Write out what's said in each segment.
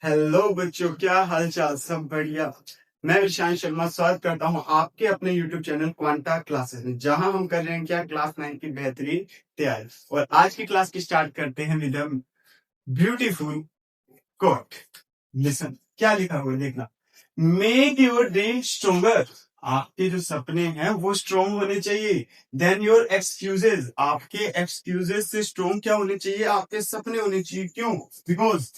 Hello बच्चों, क्या हाल चाल? सब बढ़िया। मैं विशांत शर्मा स्वागत करता हूं आपके अपने YouTube चैनल क्वांटा क्लासेस में, जहां हम कर रहे हैं क्या, क्लास 9 की बेहतरीन तैयारी। और आज की क्लास की स्टार्ट करते हैं विद ब्यूटीफुल कोट। लिसन, क्या लिखा हुआ है देखना। Make your dream stronger. आपके जो सपने हैं वो स्ट्रोंग होने चाहिए। देन योर एक्सक्यूजेस, आपके एक्सक्यूजेस से स्ट्रोंग क्या होने चाहिए? आपके सपने होने चाहिए। क्यों? बिकॉज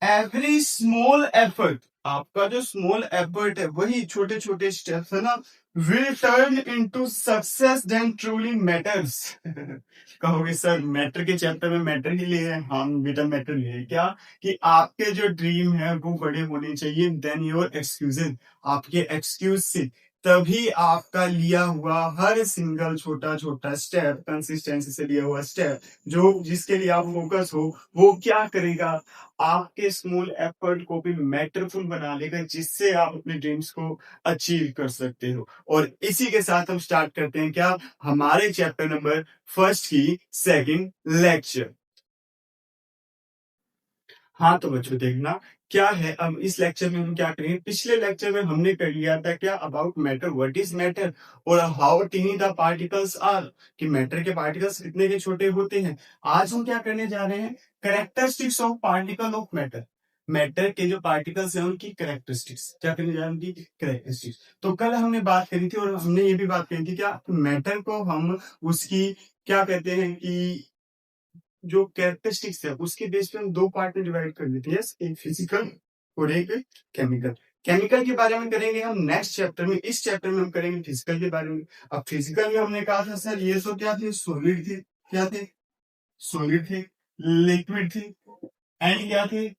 एवरी स्मॉल एफर्ट, आपका जो स्मॉल एफर्ट है, वही छोटे छोटे स्टेप्स है ना, will turn into success then truly matters. कहोगे सर मैटर के चैप्टर में मैटर ही लिए हैं। हाँ बेटा, मैटर लिए है क्या कि आपके जो ड्रीम है वो बड़े होने चाहिए। देन योर एक्सक्यूजेस, आपके एक्सक्यूज से तभी आपका लिया हुआ हर सिंगल छोटा छोटा स्टेप, कंसिस्टेंसी से लिया हुआ स्टेप, जो जिसके लिए आप फोकस हो, वो क्या करेगा, आपके स्मॉल एफर्ट को भी मैटरफुल बना लेगा, जिससे आप अपने ड्रीम्स को अचीव कर सकते हो। और इसी के साथ हम स्टार्ट करते हैं क्या, हमारे चैप्टर नंबर फर्स्ट की सेकंड लेक्चर। हाँ तो बच्चों देखना क्या है, अब इस लेक्चर में हम क्या करेंगे। पिछले लेक्चर में हमने कर लिया था क्या, about matter, what is matter, और how tiny the particles are, कि मैटर के पार्टिकल्स कितने के छोटे होते हैं। आज हम क्या करने जा रहे हैं, characteristics of particle of matter. Matter के जो पार्टिकल्स हैं उनकी कैरेक्टरिस्टिक्स, क्या करने जा रहे हैं, उनकी कैरेक्टरिस्टिक्स। तो कल हमने बात करी थी और हमने ये भी बात करी थी क्या, मैटर को हम उसकी क्या कहते हैं कि जो कैरेक्टरिस्टिक्स है उसके बेस पे हम दो पार्ट में डिवाइड कर देते हैं, एक फिजिकल और एक केमिकल। केमिकल के बारे में करेंगे हम नेक्स्ट चैप्टर में, इस चैप्टर में हम करेंगे फिजिकल के बारे में। अब फिजिकल में हमने कहा था सर ये सब क्या थे, सॉलिड थे। क्या थे? सॉलिड थे, लिक्विड थे, एंड क्या थे,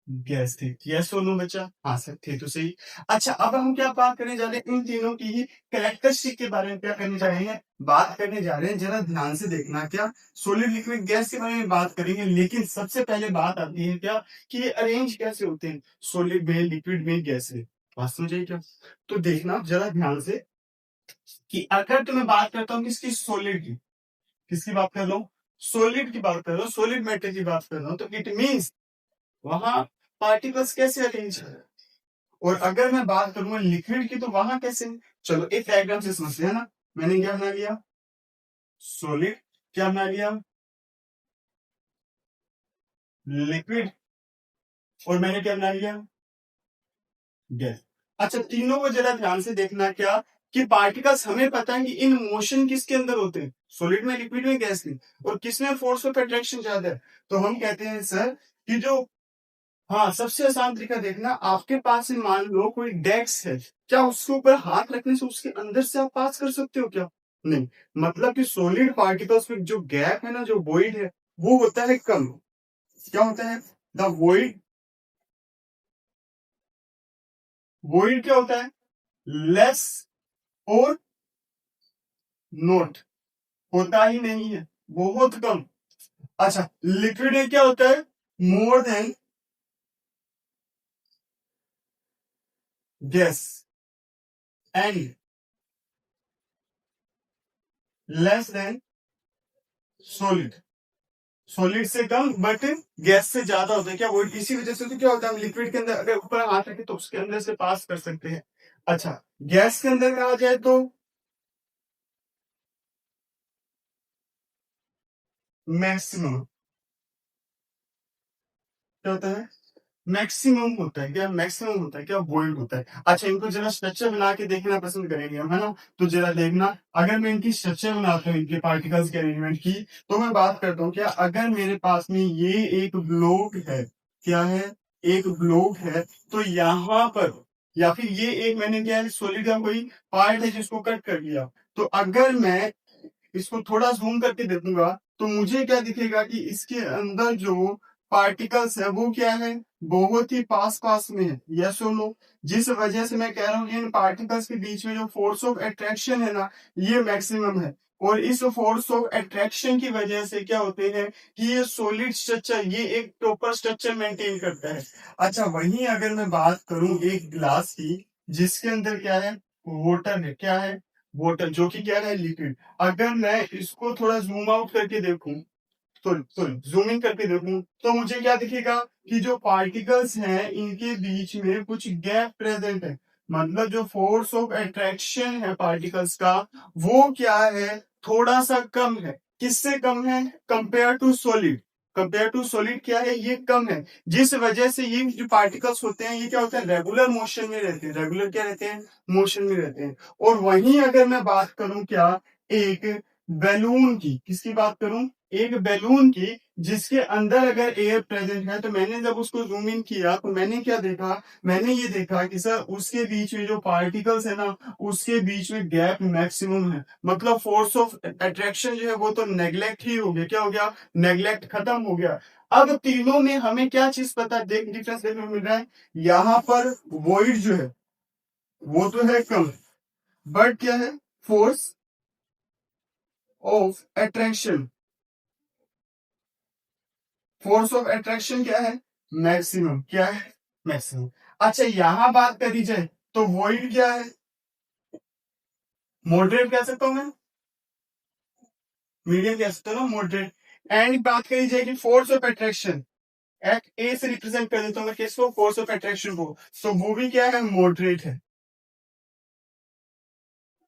गैस थी। यस और नो बच्चा? हाँ सर थे तो सही। अच्छा अब हम क्या बात करने जा रहे हैं, इन तीनों की ही कैरेक्टरिस्टिक के बारे में क्या करने जा रहे हैं, बात करने जा रहे हैं। जरा ध्यान से देखना क्या, सोलिड लिक्विड गैस के बारे में बात करेंगे, लेकिन सबसे पहले बात आती है क्या कि ये अरेंज कैसे होते हैं, सोलिड में, लिक्विड में, गैस में। बात समझिए क्या? तो देखना जरा ध्यान से कि अगर तुम्हें बात करता हूँ किसकी, सोलिड की, किसकी बात कर रहा हूँ, सोलिड की बात कर रहा हूँ, सोलिड मैटर की बात कर रहा हूँ, तो इट मीन्स वहां पार्टिकल्स कैसे अरेंज है। और अगर मैं बात करूंगा लिक्विड की, तो वहां कैसे। चलो एक डायग्राम से समझते हैं ना। मैंने क्या बना लिया, सॉलिड, क्या बना लिया, लिक्विड, और मैंने क्या बना लिया, गैस। अच्छा तीनों को जरा ध्यान से देखना क्या, कि पार्टिकल्स हमें पता है कि इन मोशन किसके अंदर होते हैं, सॉलिड में, लिक्विड में, गैस में, और किसमें फोर्स ऑफ अट्रैक्शन ज्यादा है। तो हम कहते हैं सर कि जो, हाँ सबसे आसान तरीका देखना, आपके पास में मान लो कोई डेस्क है, क्या उसके ऊपर हाथ रखने से उसके अंदर से आप पास कर सकते हो क्या? नहीं। मतलब कि सॉलिड पार्टिकल्स में जो गैप है ना, जो वॉइड है, वो होता है कम। क्या होता है, द वॉइड, वॉइड क्या होता है, लेस और नोट, होता ही नहीं है, बहुत कम। अच्छा लिक्विड में क्या होता है, more than gas and less than solid. Solid से कम बट गैस से ज्यादा होता है क्या, वो इसी वजह से तो क्या होता है, हम लिक्विड के अंदर अगर ऊपर हाथ रखें तो उसके अंदर से पास कर सकते हैं। अच्छा गैस के अंदर कहा जाए तो मैक्सिमम, क्या होता है, मैक्सिमम होता है क्या, मैक्सिमम होता है क्या, वोल्ट होता है। अच्छा इनको जरा स्ट्रक्चर बना के देखना पसंद करेंगे हम, है ना। तो जरा देखना, अगर मैं इनकी स्ट्रक्चर बनाता हूँ, इनके पार्टिकल्स के अरेंजमेंट की, तो मैं बात करता हूँ क्या, अगर मेरे पास में ये एक ब्लॉक है, क्या है, एक ब्लॉक है, तो यहाँ पर, या फिर ये एक मैंने क्या है, सॉलिड का कोई पार्ट है जिसको कट कर दिया, तो अगर मैं इसको थोड़ा जूम करके देखूंगा, तो मुझे क्या दिखेगा कि इसके अंदर जो पार्टिकल्स है वो क्या है, बहुत ही पास पास में है। यस और नो? जिस वजह से मैं कह रहा हूँ कि इन पार्टिकल्स के बीच में जो फोर्स ऑफ अट्रैक्शन है ना, ये मैक्सिमम है। और इस फोर्स ऑफ अट्रैक्शन की वजह से क्या होते हैं कि ये सॉलिड स्ट्रक्चर, ये एक प्रॉपर स्ट्रक्चर मेंटेन करता है। अच्छा वहीं अगर मैं बात करूं एक ग्लास की, जिसके अंदर क्या है, वाटर है, क्या है, वाटर, जो कि क्या है, लिक्विड। अगर मैं इसको थोड़ा जूम आउट करके देखूं, जूम इन करके देखूं तो मुझे क्या दिखेगा कि जो पार्टिकल्स हैं इनके बीच में कुछ गैप प्रेजेंट है। मतलब जो फोर्स ऑफ अट्रैक्शन है पार्टिकल्स का वो क्या है, थोड़ा सा कम है। किससे कम है? Compare to solid. Compare to solid क्या है, ये कम है। जिस वजह से ये जो पार्टिकल्स होते हैं ये क्या होता है, रेगुलर मोशन में रहते हैं। रेगुलर क्या रहते हैं? मोशन में रहते हैं। और वहीं अगर मैं बात करूं क्या, एक बैलून की, किसकी बात करूं? एक बैलून की, जिसके अंदर अगर एयर प्रेजेंट है, तो मैंने जब उसको जूम इन किया तो मैंने क्या देखा, मैंने ये देखा कि सर उसके बीच में जो पार्टिकल्स है ना उसके बीच में गैप मैक्सिमम है। मतलब फोर्स ऑफ अट्रैक्शन जो है वो तो नेग्लेक्ट ही हो गया। क्या हो गया? नेग्लेक्ट, खत्म हो गया। अब तीनों में हमें क्या चीज पता देख डिफरेंस देखने को मिल रहा है, यहाँ पर वॉइड जो है वो तो है कम, बट क्या है, force of attraction, force of attraction क्या है? मैक्सिमम। क्या है? मैक्सिमम। अच्छा यहां बात करी जाए तो वॉइड क्या है? मॉडरेट कह सकता हूं मैं, मीडियम कह सकता हूं ना, मॉडरेट। एंड बात करी जाए कि फोर्स ऑफ अट्रैक्शन, ए से रिप्रेजेंट कर देता हूं मैं किसको, फोर्स ऑफ अट्रैक्शन को, तो वो भी क्या है? मॉडरेट है।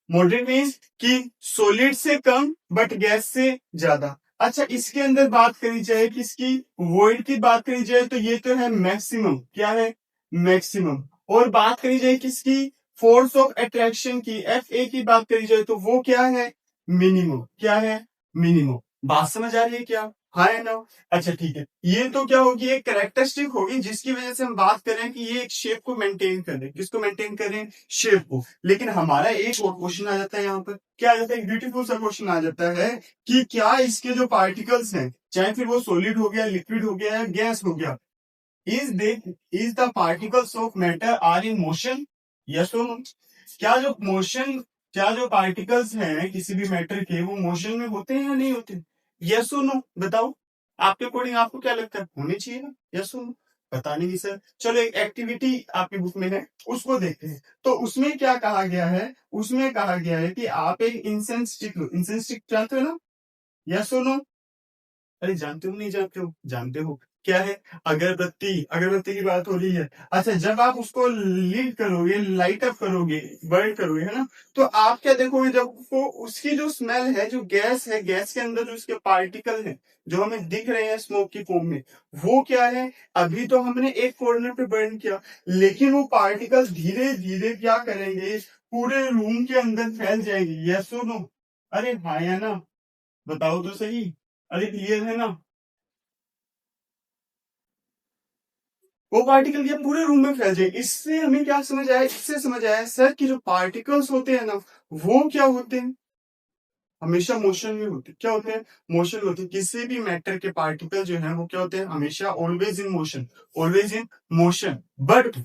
मॉडरेट मीन्स कि सॉलिड से कम बट गैस से ज्यादा। अच्छा इसके अंदर बात करी जाए किसकी, वॉइड की बात करी जाए तो ये तो है मैक्सिमम। क्या है? मैक्सिमम। और बात करी जाए किसकी, फोर्स ऑफ अट्रैक्शन की, एफ ए की बात करी जाए तो वो क्या है? मिनिमम। क्या है? मिनिमम। बात समझ आ रही है क्या? हाँ है ना? अच्छा ठीक है, ये तो क्या होगी, एक कैरेक्टरिस्टिक होगी जिसकी वजह से हम बात करें कि ये एक शेप को मेंटेन करें। किसको मेंटेन करें? शेप को। लेकिन हमारा एक और क्वेश्चन आ जाता है यहाँ पर, क्या आ जाता है, ब्यूटीफुल सा क्वेश्चन आ जाता है कि क्या इसके जो पार्टिकल्स हैं, चाहे फिर वो सॉलिड हो गया, लिक्विड हो गया या गैस हो गया, is they is the particles of matter are in motion? Yes और नो? क्या जो मोशन, क्या जो पार्टिकल्स हैं किसी भी मैटर के वो मोशन में होते हैं या नहीं होते? यस और नो बताओ, आपके अकॉर्डिंग आपको क्या लगता है, होने चाहिए ना? यस और नो? पता नहीं सर। चलो एक एक्टिविटी आपकी बुक में है उसको देखते हैं। तो उसमें क्या कहा गया है, उसमें कहा गया है कि आप एक इंसेंस स्टिक लो। इंसेंस स्टिक जानते हो ना? यस और नो? अरे जानते हो नहीं जानते हो? जानते हो। क्या है? अगरबत्ती। अगरबत्ती की बात हो रही है। अच्छा जब आप उसको लीड करोगे, लाइट अप करोगे, बर्न करोगे, है ना, तो आप क्या देखोगे, जब वो उसकी जो स्मेल है, जो गैस है, गैस के अंदर जो उसके पार्टिकल है जो हमें दिख रहे हैं स्मोक की फॉर्म में, वो क्या है, अभी तो हमने एक कॉर्नर पे बर्न किया, लेकिन वो पार्टिकल्स धीरे धीरे क्या करेंगे, पूरे रूम के अंदर फैल जाएंगे। यस और नो? अरे हाँ या ना? बताओ तो सही। अरे क्लियर है ना? वो पार्टिकल क्या पूरे रूम में फैल जाए। इससे हमें क्या समझ आया, इससे समझ आया सर कि जो पार्टिकल्स होते हैं ना वो क्या होते हैं, हमेशा मोशन में होते हैं। क्या होते हैं? मोशन में होते हैं। किसी भी मैटर के पार्टिकल जो है वो क्या होते हैं, हमेशा always in motion. Always in motion. But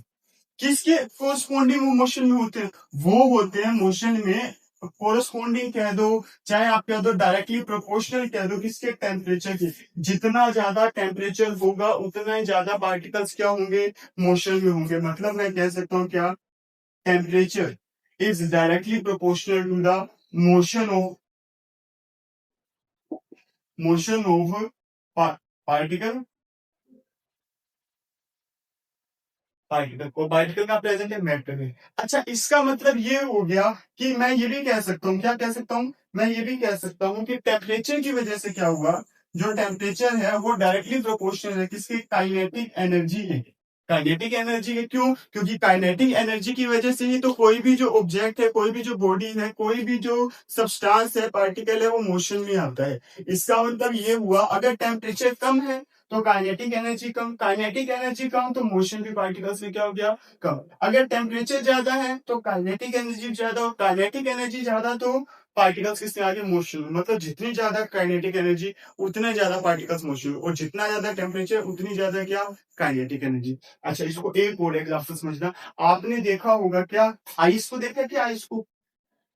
किसके कोरस्पॉन्डिंग वो मोशन में होते हैं? वो होते हैं मोशन में कोरस्पॉन्डिंग कह दो, चाहे आप कह दो डायरेक्टली प्रोपोर्शनल कह दो, किसके, टेम्परेचर के। जितना ज्यादा टेम्परेचर होगा उतना ही ज्यादा पार्टिकल्स क्या होंगे, मोशन में होंगे। मतलब मैं कह सकता हूँ क्या, temperature is directly proportional to the motion of, motion of particle. Particle को, पार्टिकल का प्रेजेंट है मैटर में। अच्छा इसका मतलब ये हो गया कि मैं ये भी कह सकता हूँ, क्या कह सकता हूँ, मैं ये भी कह सकता हूँ कि टेम्परेचर की वजह से क्या हुआ, जो टेम्परेचर है वो डायरेक्टली प्रोपोर्शनल है किसकी, काइनेटिक एनर्जी है। काइनेटिक एनर्जी है, क्यों? क्योंकि काइनेटिक एनर्जी की वजह से ही तो कोई भी जो ऑब्जेक्ट है, कोई भी जो बॉडी है, कोई भी जो सब्सटेंस है, पार्टिकल है, वो मोशन में आता है। इसका मतलब ये हुआ अगर टेम्परेचर कम है तो काइनेटिक एनर्जी कम, काइनेटिक एनर्जी कम तो मोशन भी पार्टिकल्स में क्या हो गया, कम। अगर टेम्परेचर ज्यादा है तो काइनेटिक एनर्जी ज्यादा, काइनेटिक एनर्जी ज्यादा तो पार्टिकल्स किससे आगे, मोशन में। मतलब जितनी ज्यादा काइनेटिक एनर्जी उतने ज्यादा पार्टिकल्स मोशन में, और जितना ज्यादा टेम्परेचर उतनी ज्यादा क्या, काइनेटिक एनर्जी। अच्छा इसको एक और एग्जाम्पल समझना। आपने देखा होगा क्या, आइस को देखा क्या, आइस को,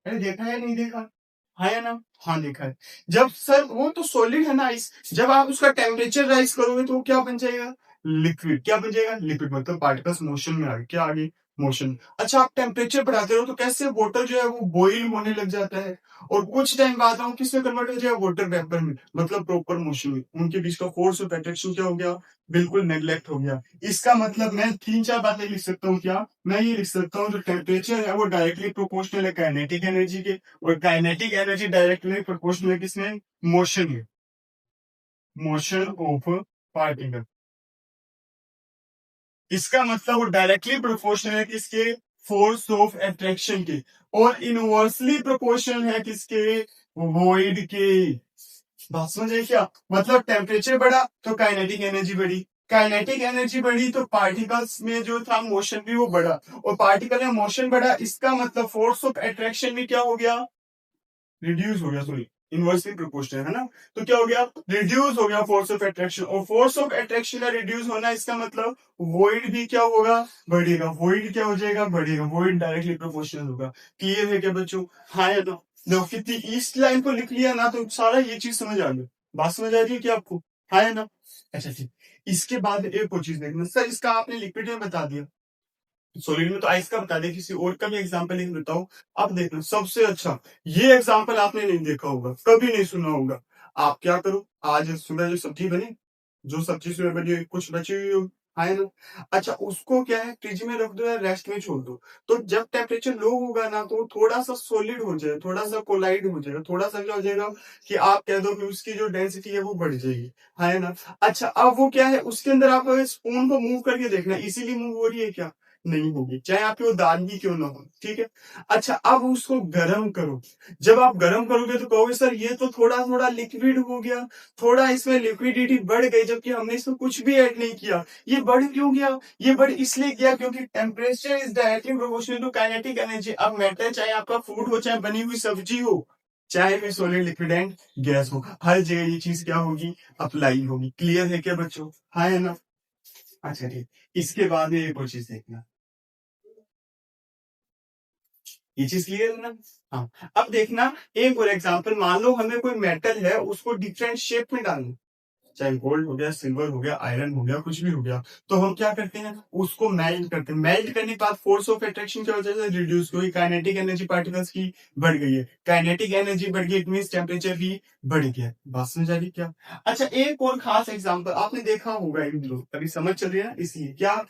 अरे देखा है नहीं देखा, हाँ या ना? हाँ देखा है। जब सर वो तो सॉलिड है ना आइस, जब आप उसका टेम्परेचर राइज करोगे तो वो क्या बन जाएगा, लिक्विड। क्या बन जाएगा, लिक्विड। मतलब पार्टिकल्स मोशन में आ गए, क्या आ गए, मोशन। अच्छा, आप टेम्परेचर बढ़ाते रहो तो कैसे वाटर जो है वो बॉईल होने लग जाता है और कुछ टाइम बाद वो किसमें कन्वर्ट हो जाएगा, वाटर वेपर में, मतलब प्रॉपर मोशन में। उनके बीच का फोर्स ऑफ अट्रैक्शन क्या हो गया, बिल्कुल नेग्लेक्ट हो गया। इसका मतलब मैं 3-4 बातें लिख सकता हूँ क्या, मैं ये लिख सकता हूँ जो टेम्परेचर है वो डायरेक्टली प्रोपोर्शनल है काइनेटिक एनर्जी के, और काइनेटिक एनर्जी डायरेक्टली प्रोपोर्शनल है किसमें, मोशन में, मोशन ऑफ पार्टिकल। इसका मतलब वो डायरेक्टली प्रोपोर्शनल है किसके, फोर्स ऑफ अट्रैक्शन के, और इनवर्सली प्रोपोर्शनल है किसके, वॉइड के। बात समझ आई क्या, मतलब टेम्परेचर बढ़ा तो काइनेटिक एनर्जी बढ़ी, काइनेटिक एनर्जी बढ़ी तो पार्टिकल्स में जो था मोशन भी वो बढ़ा, और पार्टिकल में मोशन बढ़ा, इसका मतलब फोर्स ऑफ अट्रैक्शन भी क्या हो गया, रिड्यूस हो गया, सॉरी, इनवर्सली प्रोपोर्शनल है ना। तो क्या हो गया, रिड्यूस हो गया फोर्स ऑफ अट्रैक्शन, और फोर्स ऑफ अट्रैक्शन का रिड्यूस होना, इसका मतलब वॉइड भी क्या होगा, बढ़ेगा, वॉइड क्या हो जाएगा, बढ़ेगा, वॉइड डायरेक्टली प्रोपोर्शनल होगा। क्लियर है क्या बच्चों, हाँ या ना। देखो कितनी ईस्ट लाइन को लिख लिया ना तो सारा ये चीज समझ आ गई, बात समझ आ रही है क्या आपको, हाँ या ना। अच्छा ठीक, इसके बाद एक और चीज देखना सर, इसका आपने लिक्विड में बता दिया, सॉलिड में तो आइस का बता दे, किसी और का भी एग्जांपल लिख देता हूँ। अब देखना सबसे अच्छा, ये एग्जांपल आपने नहीं देखा होगा, कभी नहीं सुना होगा। आप क्या करो, आज सुबह जो सब्जी बनी, जो सब्जी सुबह बनी कुछ बची हुई हो, है ना, अच्छा उसको क्या है फ्रिज में रख दो या रेस्ट में छोड़ दो, तो जब टेम्परेचर लो होगा ना तो थोड़ा सा सॉलिड हो जाए, थोड़ा सा कोलाइड हो जाएगा, थोड़ा सा क्या हो जाएगा कि आप कह दो कि उसकी जो डेंसिटी है वो बढ़ जाएगी, है ना। अच्छा अब वो क्या है, उसके अंदर आप स्पून को मूव करके देखना, इसीलिए मूव हो रही है क्या, नहीं होगी, चाहे आपकी वो दाल ही क्यों ना हो, ठीक है। अच्छा अब उसको गर्म करो, जब आप गर्म करोगे तो कहोगे सर ये तो थोड़ा थोड़ा लिक्विड हो गया, थोड़ा इसमें लिक्विडिटी बढ़ गई, जबकि हमने इसमें कुछ भी ऐड नहीं किया। ये बढ़ क्यों गया, ये बढ़ इसलिए गया क्योंकि temperature is directly proportional to kinetic energy. अब मैटर चाहे आपका फूड हो, चाहे बनी हुई सब्जी हो, चाहे फिर सॉलिड लिक्विड एंड गैस हो, हर जगह ये चीज क्या होगी, अप्लाई होगी। क्लियर है क्या बच्चों, हाँ है ना। अच्छा ठीक, इसके बाद में एक और चीज देखना, ये चीज क्लियर है ना। हाँ अब देखना, एक और एग्जांपल, मान लो हमें कोई मेटल है उसको डिफरेंट शेप में डालना, चाहे गोल्ड हो गया, सिल्वर हो गया, आयरन हो गया, कुछ भी हो गया, तो हम क्या करते हैं, उसको मेल्ट करते हैं, मेल्ट करने के बाद फोर्स ऑफ अट्रैक्शन की वजह से रिड्यूस हुई, काइनेटिक एनर्जी पार्टिकल्स की बढ़ गई है, काइनेटिक एनर्जी बढ़ गई, इट मींस टेम्परेचर भी बढ़ गया। बात समझ आ रही क्या। अच्छा एक और खास एग्जांपल आपने देखा होगा इन दिनों, अभी समझ चल रही है ना, इसलिए क्या,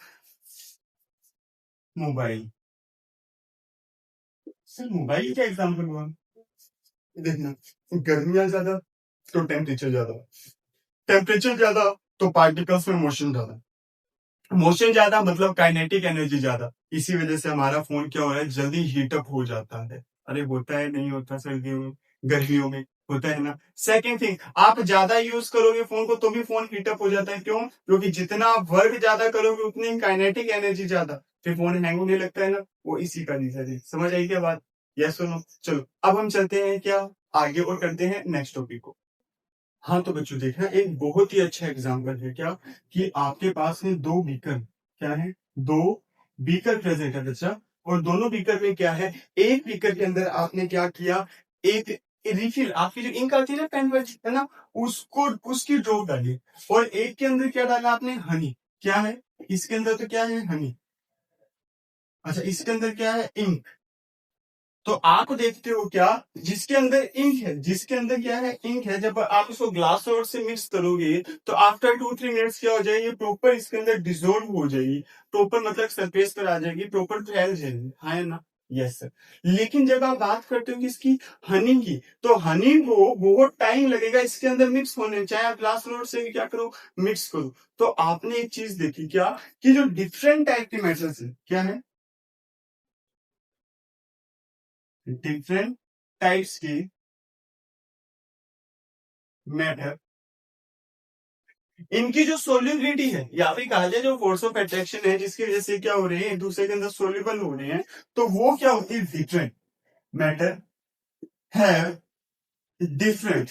मोबाइल, सर मोबाइल क्या एग्जांपल हुआ, देखना, गर्मियां ज्यादा तो टेम्परेचर ज्यादा, टेम्परेचर ज्यादा तो पार्टिकल्स में मोशन ज्यादा, मोशन ज्यादा मतलब काइनेटिक एनर्जी ज्यादा, इसी वजह से हमारा फोन क्या हो रहा है, जल्दी हीटअप हो जाता है। अरे होता है, नहीं होता सर्दियों में, गर्मियों में, होता है ना। सेकेंड थिंग, आप ज्यादा यूज करोगे फोन को तो भी फोन हीटअप हो जाता है, क्यों, क्योंकि जितना आप वर्क ज्यादा करोगे उतनी काइनेटिक एनर्जी ज्यादा, फिर फोन हैंग होने लगता है ना, वो इसी का रीजन है। समझ आई क्या बात, यस सुनो। चलो अब हम चलते हैं क्या आगे और करते हैं नेक्स्ट टॉपिक को। हाँ तो बच्चों देखना, एक बहुत ही अच्छा एग्जाम्पल है क्या, कि आपके पास में दो बीकर, क्या है, दो बीकर प्रेजेंट है बच्चा, और दोनों बीकर में क्या है, एक बीकर के अंदर आपने क्या किया, एक रिफिल, आपकी जो इंक आती है ना पेन वाली, है ना, उसको उसकी ड्रॉप डाली, और एक के अंदर क्या डाला आपने, हनी, क्या है, इसके अंदर तो क्या है, हनी, अच्छा इसके अंदर क्या है, इंक। तो आप देखते हो क्या, जिसके अंदर इंक है, जिसके अंदर क्या है, इंक है, जब आप इसको ग्लास रॉड से मिक्स करोगे तो आफ्टर 2-3 मिनट्स क्या हो जाएगी, प्रॉपर इसके अंदर डिजोल्व हो जाएगी, प्रॉपर मतलब सरफेस पर आ जाएगी, प्रॉपर फैल जाएगी, हाँ ना, यस सर। लेकिन जब आप बात करते हो किसकी, हनी की, तो हनी को बहुत टाइम लगेगा इसके अंदर मिक्स होने में, चाहे आप ग्लास रॉड से क्या करो, मिक्स करो। तो आपने एक चीज देखी क्या, कि जो डिफरेंट टाइप के मेटल्स है, क्या है, डिफरेंट टाइप्स के मैटर, इनकी जो सोल्यूबिलिटी है, या फिर कहा जाए जो फोर्स ऑफ अट्रैक्शन है जिसकी वजह से क्या हो रहे हैं, एक दूसरे के अंदर सोल्यूबल हो रहे हैं, तो वो क्या होती है, different matter have different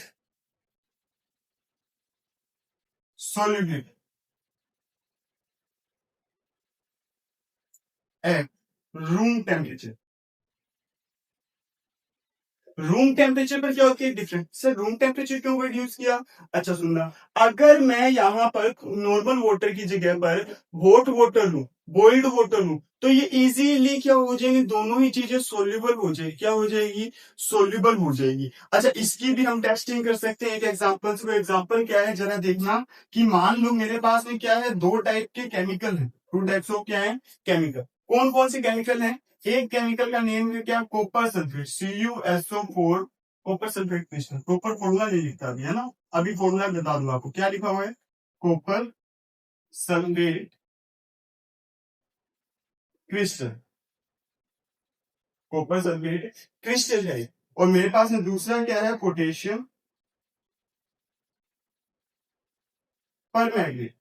solubility at room temperature. Room temperature पर क्या होती है, डिफरेंट। सर रूम टेम्परेचर क्यों वर्ड यूज किया, अच्छा सुनना, अगर मैं यहाँ पर नॉर्मल वाटर की जगह पर हॉट वाटर लूं, बॉइल्ड वाटर में, तो ये इजीली क्या हो जाएंगे, दोनों ही चीजें सोल्यूबल हो जाएगी, क्या हो जाएगी, सोल्यूबल हो जाएगी। अच्छा, इसकी भी हम टेस्टिंग कर सकते हैं एक एग्जांपल से। एग्जांपल क्या है जरा देखना, कि मान लो मेरे पास में क्या है, दो टाइप के केमिकल है, टू टाइप्स ऑफ क्या है, केमिकल। कौन कौन से केमिकल है, एक केमिकल का नेम है क्या, copper sulphate, CuSO4, copper sulphate crystal. Proper formula नहीं लिखता अभी, है ना, अभी फॉर्मूला बता दूंगा आपको, क्या लिखा हुआ है, copper sulphate crystal, copper sulphate crystal है। और मेरे पास में दूसरा क्या है, पोटेशियम परमैंगनेट।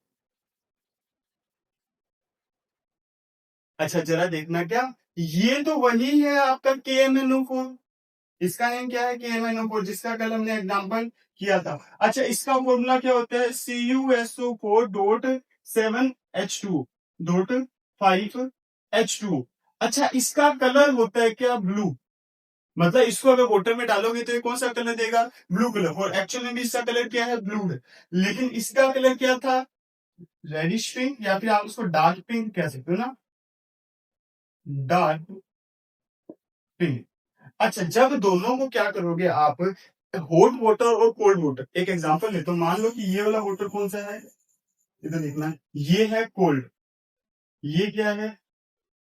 अच्छा जरा देखना क्या, ये तो वही है आपका KMnO4, इसका नेम क्या है, KMnO4, जिसका कल हमने एग्जाम्पल किया था। अच्छा, इसका फॉर्मूला क्या होता है, CuSO4.7H2.5H2। अच्छा, इसका कलर होता है क्या, ब्लू, मतलब इसको अगर वाटर में डालोगे तो ये कौन सा कलर देगा, ब्लू कलर। और एक्चुअली में इसका कलर क्या है, ब्लू है। लेकिन इसका कलर क्या था, रेडिश पिंक, या फिर आप उसको डार्क पिंक कह सकते हो ना, डार्क पिंक। अच्छा, जब दोनों को क्या करोगे आप, हॉट वाटर और कोल्ड वाटर, एक एग्जांपल लेते हो, मान लो कि ये वाला वाटर कौन सा है, इधर देखना है, ये है कोल्ड, ये क्या है,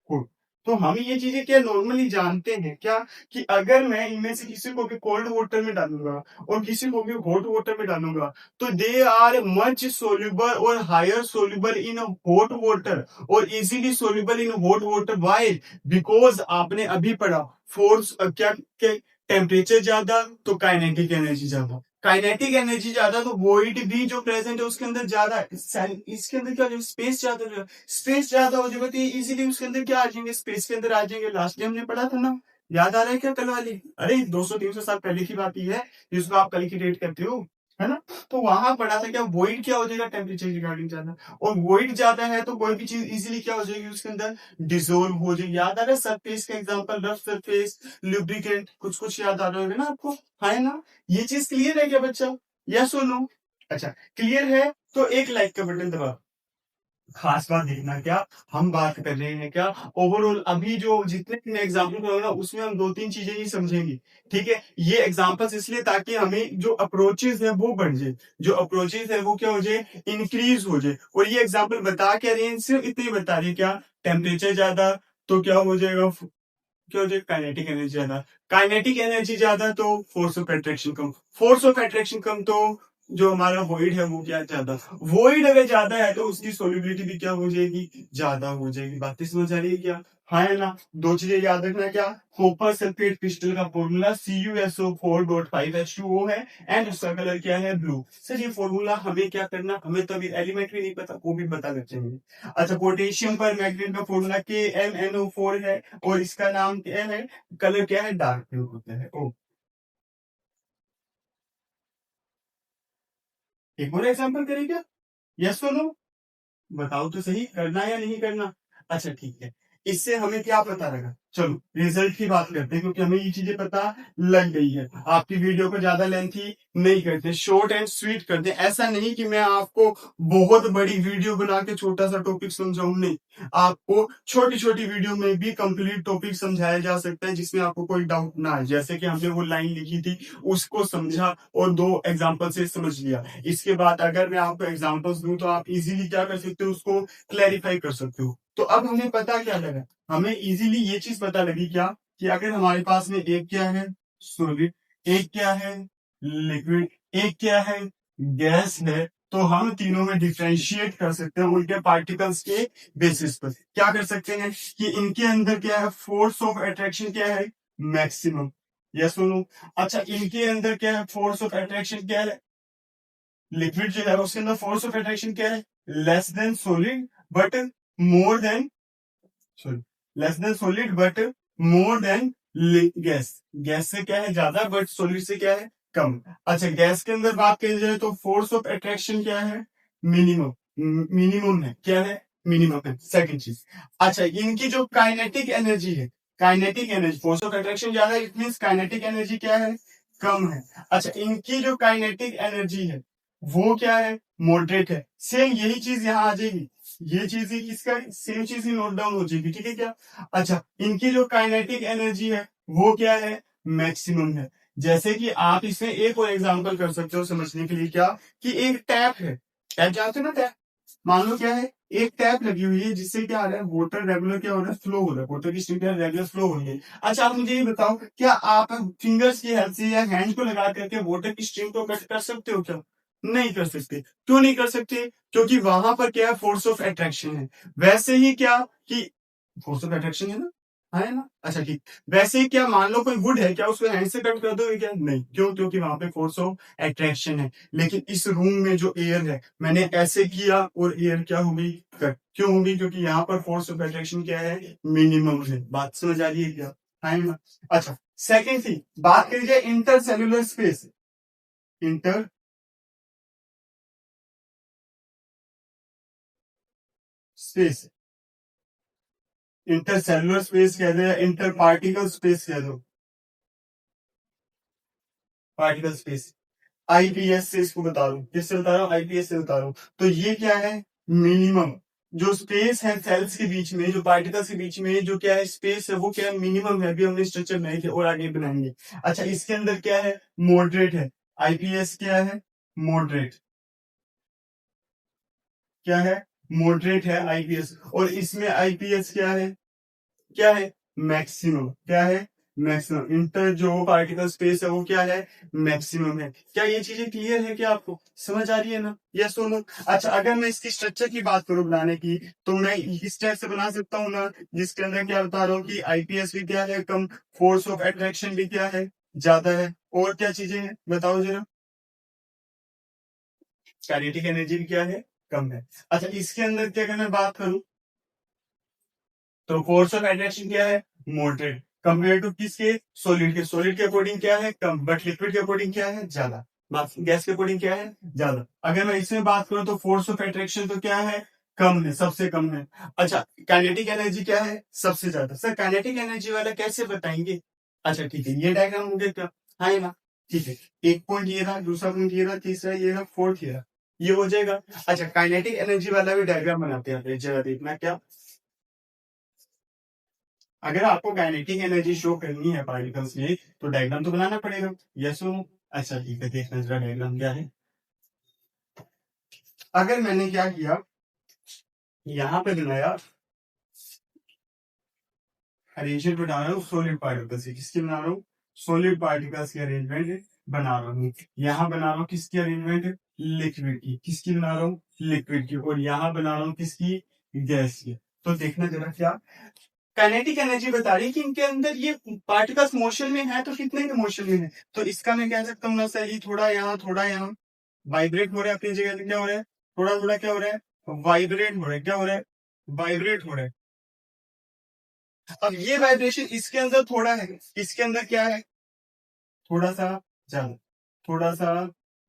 कोल्ड। तो हम ये चीजें क्या नॉर्मली जानते हैं क्या, कि अगर मैं इनमें से किसी को भी कोल्ड वाटर में डालूंगा और किसी को भी हॉट वाटर में डालूंगा, तो दे आर मच सोल्यूबल और higher soluble in hot water और easily soluble in hot water. Why, because आपने अभी पढ़ा, फोर्स क्या के, टेम्परेचर ज्यादा तो काइनेटिक एनर्जी ज्यादा, काइनेटिक एनर्जी ज्यादा तो वोइड भी जो प्रेजेंट है उसके अंदर ज्यादा है। इसके अंदर क्या स्पेस ज्यादा है, स्पेस ज्यादा हो जाएगा तो ये इजीली उसके अंदर क्या आ जाएंगे, स्पेस के अंदर आ जाएंगे। लास्ट टाइम हमने पढ़ा था ना, याद आ रहा है क्या कल वाली, अरे 200-300 साल पहले की बात ही है, जिसको आप कल की डेट करते हो, है ना। तो वहां पढ़ा था क्या, वोइड क्या हो जाएगा, टेम्परेचर रिगार्डिंग ज्यादा, और वोइड ज्यादा है तो कोई भी चीज इजीली क्या हो जाएगी उसके अंदर, डिसोल्व हो जाएगी। याद आ रहा है सरफेस का एग्जांपल, रफ सरफेस, लुब्रिकेंट, कुछ कुछ याद आ रहा होगा ना आपको, है ना। ये चीज क्लियर है क्या बच्चा, यस और नो। अच्छा, क्लियर है तो एक लाइक का बटन दबा। खास बात देखना क्या, हम बात कर रहे हैं क्या, ओवरऑल अभी जो जितने भी एग्जाम्पल करूंगा उसमें हम दो तीन चीजें ही समझेंगे। ठीक है, ये एग्जाम्पल्स इसलिए ताकि हमें जो अप्रोचेस है वो बढ़ जाए, जो अप्रोचेस है वो क्या हो जाए, इंक्रीज हो जाए। और ये एग्जाम्पल बता क्या रहे हैं, सिर्फ इतने ही बता रही है क्या, टेम्परेचर ज्यादा तो क्या हो जाएगा, क्या हो जाएगा, काइनेटिक एनर्जी ज्यादा, काइनेटिक एनर्जी ज्यादा तो फोर्स ऑफ अट्रैक्शन कम, फोर्स ऑफ अट्रैक्शन कम तो जो हमारा वॉइड है वो क्या ज्यादा, वॉइड अगर ज्यादा है तो उसकी सोल्युबिलिटी भी क्या हो जाएगी, ज्यादा हो जाएगी। बातें समझ आ रही है क्या, हाँ है ना। दो चीजें याद रखना क्या, कॉपर सल्फेट क्रिस्टल का फॉर्मूला CuSO4.5H2O है, एंड उसका कलर क्या है, ब्लू। सर ये फॉर्मूला हमें क्या करना, हमें तो अभी एलिमेंट्री नहीं पता, वो भी पता कर चाहिए। अच्छा, पोटेशियम पर मैग्नेट का फॉर्मूला KMnO4 है, और इसका नाम क्या है, कलर क्या है, डार्क ब्लू होता है। ओ, एक और एग्जांपल करें क्या, यस और नो, बताओ तो सही, करना है या नहीं करना। अच्छा ठीक है, इससे हमें क्या पता लगा, चलो रिजल्ट की बात करते हैं, क्योंकि हमें ये चीजें पता लग गई है। आपकी वीडियो को ज्यादा लेंथी नहीं करते, शॉर्ट एंड स्वीट करते हैं। ऐसा नहीं कि मैं आपको बहुत बड़ी वीडियो बना के छोटा सा टॉपिक समझाऊं, नहीं, आपको छोटी छोटी वीडियो में भी कंप्लीट टॉपिक समझाया जा सकता है, जिसमें आपको कोई डाउट ना आए। जैसे कि हमने वो लाइन लिखी थी, उसको समझा और दो एग्जाम्पल से समझ लिया। इसके बाद अगर मैं आपको एग्जाम्पल्स दूं तो आप इजीली क्या कर सकते हो, उसको क्लैरिफाई कर सकते हो। तो अब हमें पता क्या लगा, हमें इजीली ये चीज पता लगी क्या, कि अगर हमारे पास में एक क्या है, सॉलिड, एक क्या है, लिक्विड, एक क्या है, गैस है, तो हम तीनों में डिफ्रेंशिएट कर सकते हैं उनके पार्टिकल्स के बेसिस पर। क्या कर सकते हैं कि इनके अंदर क्या है, फोर्स ऑफ अट्रैक्शन क्या है, मैक्सिमम, यस सुनो। अच्छा, इनके अंदर क्या है, फोर्स ऑफ अट्रैक्शन क्या है, लिक्विड जो है उसके अंदर फोर्स ऑफ अट्रैक्शन क्या है, less than solid but more than, sorry, less than solid but more than gas, gas से क्या है ज्यादा, बट सॉलिड से क्या है कम। अच्छा, गैस के अंदर बात करी जाए तो फोर्स ऑफ अट्रैक्शन क्या है, मिनिमम, मिनिमम है, क्या है, मिनिमम है। सेकंड चीज, अच्छा इनकी जो काइनेटिक एनर्जी है, kinetic energy, force of attraction ज्यादा है, इट मीन काइनेटिक एनर्जी क्या है, कम है। अच्छा, इनकी जो काइनेटिक एनर्जी है वो क्या है, मॉडरेट है। सेम यही चीज यहाँ आ जाएगी, ये चीज ही किसका सेम चीज ही नोट डाउन हो जाएगी, ठीक है क्या। अच्छा, इनकी जो काइनेटिक एनर्जी है वो क्या है, मैक्सिमम है। जैसे कि आप इसमें एक और एग्जांपल कर सकते हो समझने के लिए, क्या कि एक टैप है, टैप जानते हो ना टैप, मान लो क्या है, एक टैप लगी हुई है जिससे क्या आ रहा है, वाटर रेगुलर क्या हो रहा है, फ्लो हो रहा है, वाटर की स्ट्रीम रेगुलर फ्लो हो रही है। अच्छा, आप मुझे ये बताओ, क्या आप फिंगर्स की हेल्प से या हैंड को लगा करके वाटर की स्ट्रीम को कट कर सकते हो क्या, नहीं कर सकते। क्यों नहीं कर सकते, क्योंकि वहां पर क्या है, फोर्स ऑफ अट्रैक्शन है। वैसे ही क्या कि फोर्स ऑफ अट्रैक्शन है ना, हाँ है ना, अच्छा ठीक। वैसे ही क्या, मान लो कोई वुड है, क्या उसको हैंड से कट कर दोगे क्या, नहीं, क्यों, क्योंकि वहां पे फोर्स ऑफ अट्रैक्शन है। लेकिन इस रूम में जो एयर है, मैंने ऐसे किया और एयर क्या हो गई, कट, क्यों होगी, क्योंकि यहाँ पर फोर्स ऑफ अट्रैक्शन क्या है, मिनिमम है। बात समझ आ रही है क्या, है ना। अच्छा, सेकेंड थिंग बात करी जाए inter cellular space, inter space, inter cellular space कह दो या इंटर पार्टिकल स्पेस कह दो, पार्टिकल स्पेस, आईपीएस से इसको बता रहा हूँ, किससे बता रहा हूँ, आईपीएस से बता रहा हूँ। तो ये क्या है, मिनिमम जो स्पेस है सेल्स के बीच में, जो पार्टिकल्स के बीच में जो क्या है स्पेस है, वो क्या है, मिनिमम है। अभी हमने स्ट्रक्चर बनाए थे और आगे बनाएंगे। अच्छा, इसके अंदर क्या है, मॉडरेट है, आईपीएस क्या है, मॉडरेट, क्या है, मॉडरेट है आईपीएस। और इसमें आईपीएस क्या है, क्या है, मैक्सिमम, क्या है, मैक्सिमम। इंटर जो पार्टिकल स्पेस है वो क्या है, मैक्सिमम है। क्या ये चीजें क्लियर है, क्या आपको समझ आ रही है ना, यस और नो। अच्छा, अगर मैं इसकी स्ट्रक्चर की बात करूं बनाने की, तो मैं इस टाइप से बना सकता हूँ ना, जिसके अंदर क्या बता रहा हूँ कि आईपीएस भी क्या है, कम, फोर्स ऑफ अट्रैक्शन भी क्या है, ज्यादा है, और क्या चीजें हैं बताओ जरा, काइनेटिक एनर्जी भी क्या है, कम है। अच्छा, इसके अंदर क्या, अगर मैं बात करूं, तो फोर्स ऑफ अट्रैक्शन क्या है, मॉडरेट, कंपेयर टू किसके, सॉलिड के, सॉलिड के अकॉर्डिंग क्या है, कम, बट लिक्विड के अकॉर्डिंग क्या है, ज्यादा, गैस के अकॉर्डिंग क्या है, ज्यादा। अगर मैं इसमें बात करूं तो फोर्स ऑफ अट्रैक्शन तो क्या है, कम है, सबसे कम है। अच्छा, काइनेटिक एनर्जी क्या है, सबसे ज्यादा। सर काइनेटिक एनर्जी वाला कैसे बताएंगे, अच्छा ठीक है, ये डायग्राम हो गया क्या, हाँ ना, ठीक है। एक पॉइंट ये रहा, दूसरा पॉइंट ये रहा, तीसरा ये रहा, फोर्थ ये रहा, ये हो जाएगा। अच्छा, काइनेटिक एनर्जी वाला भी डायग्राम बनाते हैं, जरा देखना क्या, अगर आपको काइनेटिक एनर्जी शो करनी है पार्टिकल्स में, तो डायग्राम तो बनाना पड़ेगा, यस नो। अच्छा ठीक है, देखना जरा डायग्राम क्या है। अगर मैंने क्या किया, यहाँ पे बनाया, अरेंजमेंट बना रहा हूँ सॉलिड पार्टिकल्स की, किसकी बना रहा हूँ, सॉलिड पार्टिकल्स की अरेंजमेंट बना रहा हूँ। यहाँ बना रहा हूँ किसकी अरेंजमेंट, लिक्विड की, किसकी बना रहा हूँ, लिक्विड की। और यहाँ बना रहा हूँ किसकी, गैस की। तो देखना जरा क्या, काइनेटिक एनर्जी बता रही है कि इनके अंदर ये पार्टिकल्स मोशन में है, तो कितने के मोशन में है। तो इसका मैं कह सकता हूँ ना सही, थोड़ा यहाँ थोड़ा यहाँ, वाइब्रेट हो रहा है अपनी जगह पे, क्या हो रहा है, थोड़ा थोड़ा क्या हो रहा है, वाइब्रेट हो रहा है, क्या हो रहा है, वाइब्रेट हो रहा है। अब ये वाइब्रेशन इसके अंदर थोड़ा है, इसके अंदर क्या है, थोड़ा सा ज्यादा, थोड़ा सा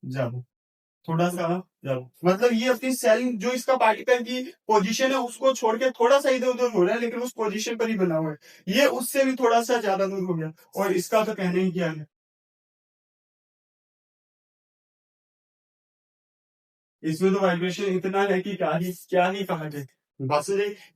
ज्यादा, थोड़ा सा ज्यादा। मतलब ये अपनी सेल जो इसका पार्टिकल की पोजीशन है उसको छोड़ के थोड़ा सा इधर उधर हो रहा है, लेकिन उस पोजीशन पर ही बना हुआ है। ये उससे भी थोड़ा सा ज्यादा दूर हो गया, और इसका तो कहने ही क्या है। इसमें तो वाइब्रेशन इतना है कि क्या ही कहा जाए। बस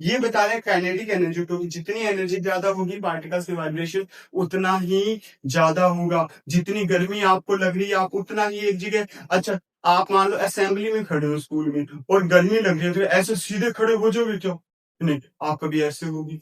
ये बता रहे काइनेटिक एनर्जी, क्योंकि जितनी एनर्जी ज्यादा होगी पार्टिकल्स के वाइब्रेशन उतना ही ज्यादा होगा। जितनी गर्मी आपको लग रही है, आप उतना ही एक जगह, अच्छा आप मान लो असेंबली में खड़े हो स्कूल में, और गर्मी लग रही है, तो ऐसे सीधे खड़े हो जाओगे क्यों, नहीं, आप कभी ऐसे होगी,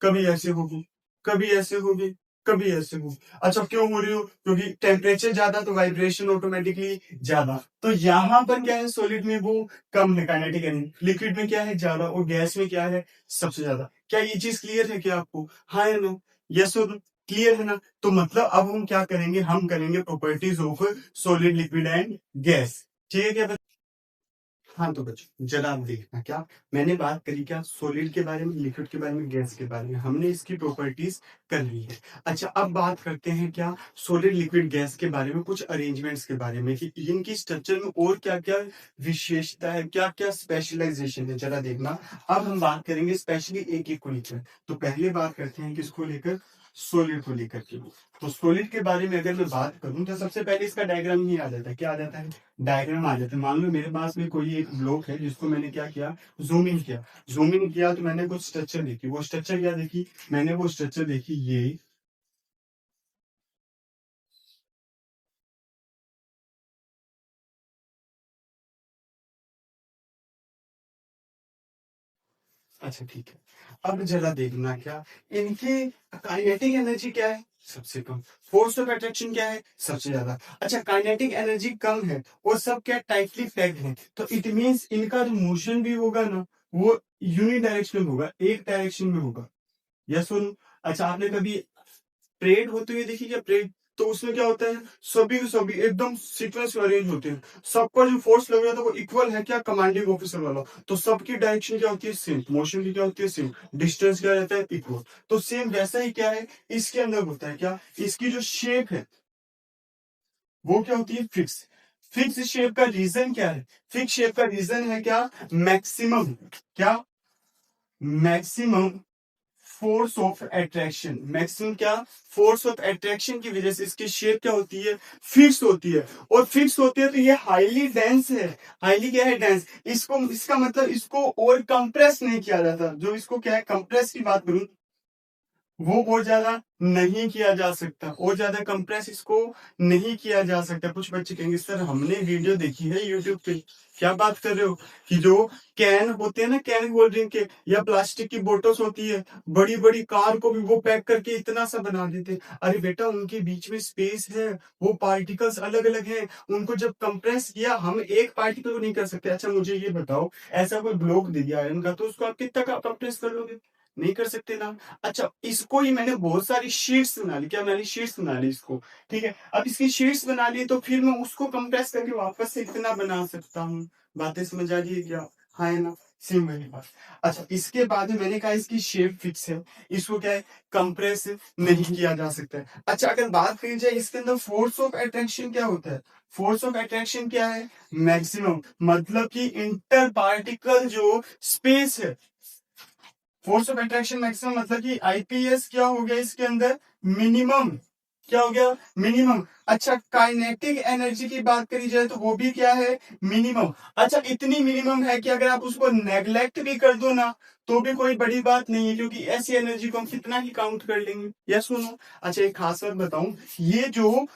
कभी ऐसे होगी, कभी ऐसे होगी, कभी ऐसे होगी। अच्छा, क्यों हो रही हो, क्योंकि टेम्परेचर ज्यादा तो वाइब्रेशन ऑटोमेटिकली ज्यादा। तो यहाँ पर क्या है, सॉलिड में वो कम है काइनेटिक एनर्जी, लिक्विड में क्या है, ज्यादा, और गैस में क्या है, सबसे ज्यादा। क्या ये चीज क्लियर है क्या आपको, हाँ या नो, यस और क्लियर है ना। तो मतलब अब हम क्या करेंगे, हम करेंगे properties of solid, liquid and gas, ठीक है क्या। हाँ तो बच्चों जरा आप देखना, क्या मैंने बात करी, क्या सॉलिड के बारे में, लिक्विड के बारे में, गैस के बारे में, हमने इसकी प्रॉपर्टीज कर ली है। अच्छा, अब बात करते हैं क्या, सॉलिड, लिक्विड, गैस के बारे में, कुछ अरेंजमेंट्स के बारे में, कि इनकी स्ट्रक्चर में और क्या क्या विशेषता है, क्या क्या स्पेशलाइजेशन है, जरा देखना। अब हम बात करेंगे स्पेशली एक एक को लेकर। तो पहले बात करते हैं किसको लेकर, सॉलिड को लेकर के। तो सॉलिड के बारे में अगर मैं बात करूं तो सबसे पहले इसका डायग्राम ही आ जाता है। क्या आ जाता है? डायग्राम आ जाता है। मान लो मेरे पास में कोई एक ब्लॉक है जिसको मैंने क्या किया, जूम इन किया। जूम इन किया तो मैंने कुछ स्ट्रक्चर देखी। वो स्ट्रक्चर क्या देखी? मैंने वो स्ट्रक्चर देखी ये। अच्छा ठीक है, अब जरा देखना क्या इनकी काइनेटिक एनर्जी क्या है? सबसे कम। फोर्स ऑफ अट्रैक्शन क्या है? सबसे ज्यादा। अच्छा, काइनेटिक एनर्जी कम है और सब क्या टाइटली पैक्ड है, तो इट मींस इनका जो मोशन भी होगा ना वो यूनिडायरेक्शनल होगा, एक डायरेक्शन में होगा। यस सुन। अच्छा, आपने कभी परेड होते हुए देखी क्या? परेड तो उसमें क्या होता है, सभी के सभी एकदम सीक्वेंस में अरेंज होते हैं। सबका जो फोर्स लग रहा था वो इक्वल है क्या, कमांडिंग ऑफिसर वाला। तो सबकी डायरेक्शन क्या होती है? सेम। मोशन की क्या होती है? सेम। डिस्टेंस क्या रहता है? इक्वल। तो सेम वैसा ही क्या है इसके अंदर होता है क्या, इसकी जो शेप है वो क्या होती है? फिक्स। फिक्स शेप का रीजन क्या है? फिक्स शेप का रीजन है क्या? मैक्सिमम। क्या? Maximum force of attraction. Maximum क्या? फोर्स ऑफ अट्रैक्शन की वजह से इसकी शेप क्या होती है? फिक्स होती है। और फिक्स होती है तो ये हाईली डेंस है। हाईली क्या है? डेंस। इसको, इसका मतलब इसको और कंप्रेस नहीं किया जाता। जो इसको क्या है, कंप्रेस की बात करूं, वो और ज्यादा नहीं किया जा सकता। और ज्यादा कंप्रेस इसको नहीं किया जा सकता। कुछ बच्चे कहेंगे सर हमने वीडियो देखी है यूट्यूब पे। क्या बात कर रहे हो कि जो कैन होते हैं ना, कैन कोल्ड ड्रिंक के या प्लास्टिक की बोतल्स होती है, बड़ी बड़ी कार को भी वो पैक करके इतना सा बना देते। अरे बेटा, उनके बीच में स्पेस है, वो पार्टिकल्स अलग अलग हैं। उनको जब कंप्रेस किया, हम एक पार्टिकल को नहीं कर सकते। अच्छा मुझे ये बताओ, ऐसा कोई ब्लॉक दे दिया आयरन का, तो उसको आप कितना का कंप्रेस कर लोगे? नहीं कर सकते ना। अच्छा, इसको ही मैंने बहुत सारी शीट्स बना ली। क्या मैंने शीट्स बना ली इसको? ठीक है, अब इसकी शीट्स बना ली तो फिर मैं उसको कंप्रेस करके वापस से इतना बना सकता हूँ। बातें समझ आ रही है क्या? हाँ है ना, सेम वही बात। अच्छा, इसके बाद में मैंने कहा इसकी शेप फिक्स है, इसको क्या है, कंप्रेस नहीं किया जा सकता है। अच्छा, अगर बात करी जाए इसके अंदर फोर्स ऑफ अट्रैक्शन क्या होता है? फोर्स ऑफ अट्रैक्शन क्या है? मैक्सिमम। मतलब कि इंटर पार्टिकल जो स्पेस है, फोर्स ऑफ अट्रैक्शन मैक्सिमम, मतलब कि आईपीएस क्या हो गया इसके अंदर? मिनिमम। क्या हो गया? मिनिमम। अच्छा, काइनेटिक एनर्जी की बात करी जाए तो वो भी क्या है? मिनिमम। अच्छा, इतनी मिनिमम है कि अगर आप उसको नेग्लेक्ट भी कर दो ना तो भी कोई बड़ी बात नहीं है, क्योंकि ऐसी एनर्जी को हम कितना ही काउंट कर लेंगे। या सुनो, अच्छा एक खास बात बताऊं, ये जो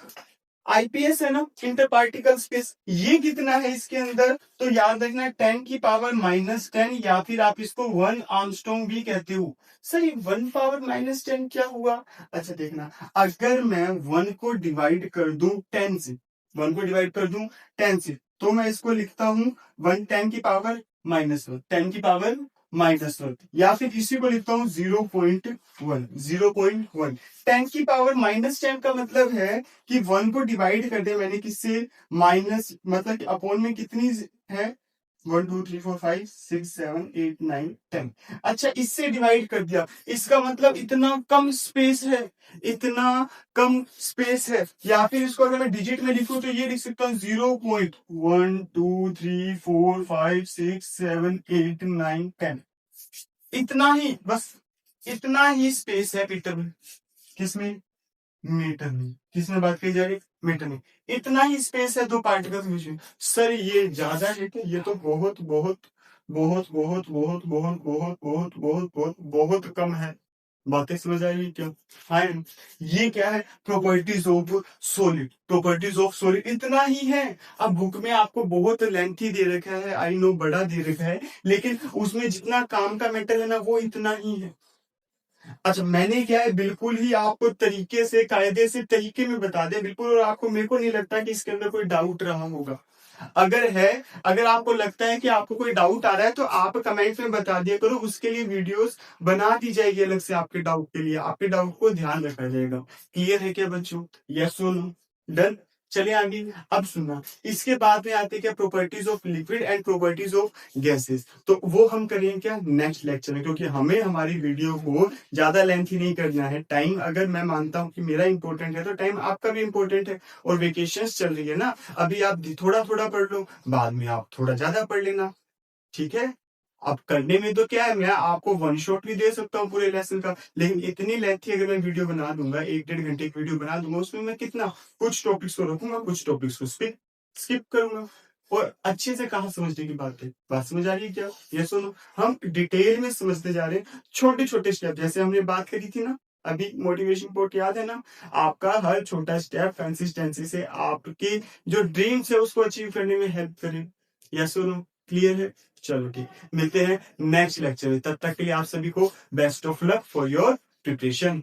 आईपीएस है ना, इंटर पार्टिकल स्पेस, ये कितना है इसके अंदर? तो याद रखना 10⁻⁻10, या फिर आप इसको 1 आर्मस्ट्रॉन्ग भी कहते हो। सर ये 1 पावर -10 क्या हुआ? अच्छा देखना, अगर मैं 1 को डिवाइड कर दूं 10 से, 1 को डिवाइड कर दूं 10 से, तो मैं इसको लिखता हूं 1 10⁻⁻1, 10⁻⁻1, या फिर इसी को लिखता हूं 0.1, 0.1। 10⁻⁻10 का मतलब है कि 1 को डिवाइड कर दिया मैंने किससे? माइनस, मतलब कि अपॉन में कितनी है? 1 2 3 4 5 6 7 8 9 10। अच्छा, इससे डिवाइड कर दिया, इसका मतलब इतना कम स्पेस है, इतना कम स्पेस है। या फिर इसको अगर मैं डिजिट में लिखूं तो ये लिख सकता हूँ 0.1 2 3 4 5 6 7 8 9 10। इतना ही, बस इतना ही स्पेस है मीटर में। किसमें? मीटर में। किसमें बात की जा रही है? मीटर में। इतना ही स्पेस है दो पार्टिकल के बीच में। सर ये ज्यादा है क्या? ये तो बहुत बहुत बहुत बहुत बहुत बहुत बहुत बहुत बहुत बहुत बहुत कम है। बातें समझ आई क्या? हाँ, ये क्या है? Properties of solid. Properties of solid इतना ही है। अब बुक में आपको बहुत लेंथी दे रखा है, आई नो, बड़ा दे रखा है, लेकिन उसमें जितना काम का मैटर है ना वो इतना ही है। अच्छा, मैंने क्या है बिल्कुल ही आपको तरीके से, कायदे से, तरीके में बता दिया बिल्कुल। और आपको, मेरे को नहीं लगता कि इसके अंदर कोई डाउट रहा होगा। अगर है, अगर आपको लगता है कि आपको कोई डाउट आ रहा है तो आप कमेंट में बता दिया करो, उसके लिए वीडियोस बना दी जाएगी अलग से आपके डाउट के लिए। आपके डाउट को ध्यान रखा जाएगा। क्लियर है क्या बच्चों? यस और नो? डन। चलिए आगे। अब सुनना, इसके बाद में आते क्या, properties of liquid and properties of gases. तो वो हम करेंगे क्या, नेक्स्ट लेक्चर में, क्योंकि हमें हमारी वीडियो को ज्यादा लेंथी नहीं करना है। टाइम अगर मैं मानता हूं कि मेरा इंपॉर्टेंट है तो टाइम आपका भी इंपॉर्टेंट है। और वेकेशंस चल रही है ना, अभी आप थोड़ा थोड़ा पढ़ लो, बाद में आप थोड़ा ज्यादा पढ़ लेना। ठीक है? अब करने में तो क्या है, मैं आपको वन शॉट भी दे सकता हूँ पूरे लेसन का, लेकिन इतनी लेंथी अगर मैं वीडियो बना दूंगा, 1-1.5 घंटे की वीडियो बना दूंगा, उसमें मैं कितना कुछ टॉपिक्स को रखूंगा, कुछ टॉपिक्स को स्किप करूंगा। और अच्छे से कहा समझने की बात है, बात समझ आ रही है क्या? ये सुनो, हम डिटेल में समझते जा रहे हैं, छोटे छोटे स्टेप, जैसे हमने बात करी थी ना अभी मोटिवेशन कोट, याद है ना? आपका हर छोटा स्टेप कंसिस्टेंसी से आपकी जो ड्रीम्स है उसको अचीव करने में हेल्प करे। यस सुनो, क्लियर है? चलो ठीक, मिलते हैं नेक्स्ट लेक्चर में, तब तक के लिए आप सभी को best of luck for your preparation.